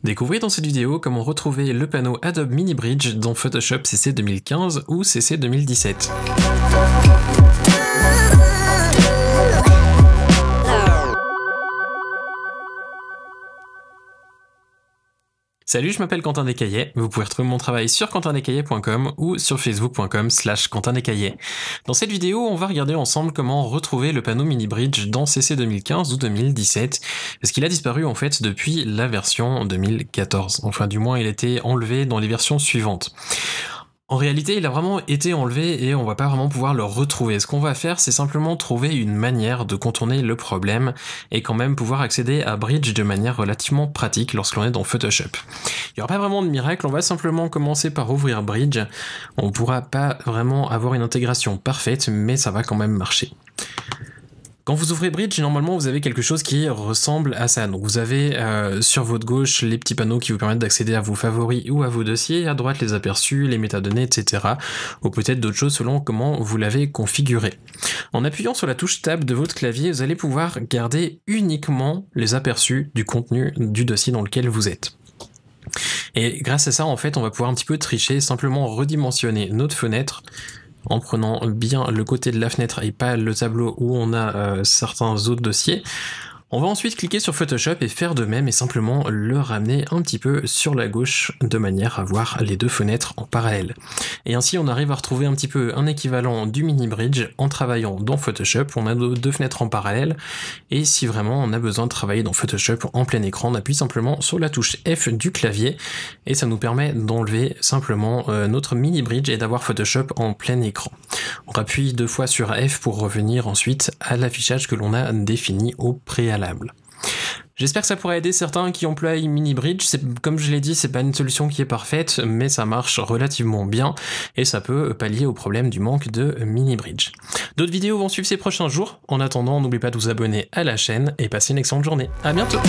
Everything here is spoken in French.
Découvrez dans cette vidéo comment retrouver le panneau Adobe Mini Bridge dans Photoshop CC 2015 ou CC 2017. Salut, je m'appelle Quentin Descaillets. Vous pouvez retrouver mon travail sur quentindescaillets.com ou sur facebook.com/quentindescaillets. Dans cette vidéo, on va regarder ensemble comment retrouver le panneau Mini Bridge dans CC 2015 ou 2017, parce qu'il a disparu en fait depuis la version 2014. Enfin, du moins, il a été enlevé dans les versions suivantes. En réalité, il a vraiment été enlevé et on va pas vraiment pouvoir le retrouver. Ce qu'on va faire, c'est simplement trouver une manière de contourner le problème et quand même pouvoir accéder à Bridge de manière relativement pratique lorsque l'on est dans Photoshop. Il n'y aura pas vraiment de miracle, on va simplement commencer par ouvrir Bridge. On pourra pas vraiment avoir une intégration parfaite, mais ça va quand même marcher. Quand vous ouvrez Bridge, normalement vous avez quelque chose qui ressemble à ça. Donc vous avez sur votre gauche les petits panneaux qui vous permettent d'accéder à vos favoris ou à vos dossiers, à droite les aperçus, les métadonnées, etc. Ou peut-être d'autres choses selon comment vous l'avez configuré. En appuyant sur la touche Tab de votre clavier, vous allez pouvoir garder uniquement les aperçus du contenu du dossier dans lequel vous êtes. Et grâce à ça, en fait, on va pouvoir un petit peu tricher, simplement redimensionner notre fenêtre en prenant bien le côté de la fenêtre et pas le tableau où on a certains autres dossiers. On va ensuite cliquer sur Photoshop et faire de même et simplement le ramener un petit peu sur la gauche de manière à voir les deux fenêtres en parallèle. Et ainsi on arrive à retrouver un petit peu un équivalent du Mini Bridge en travaillant dans Photoshop. On a nos deux fenêtres en parallèle et si vraiment on a besoin de travailler dans Photoshop en plein écran, on appuie simplement sur la touche F du clavier et ça nous permet d'enlever simplement notre Mini Bridge et d'avoir Photoshop en plein écran. On appuie 2 fois sur F pour revenir ensuite à l'affichage que l'on a défini au préalable. J'espère que ça pourra aider certains qui emploient Mini Bridge. Comme je l'ai dit, c'est pas une solution qui est parfaite, mais ça marche relativement bien et ça peut pallier au problème du manque de Mini Bridge. D'autres vidéos vont suivre ces prochains jours. En attendant, n'oubliez pas de vous abonner à la chaîne et passez une excellente journée. À bientôt!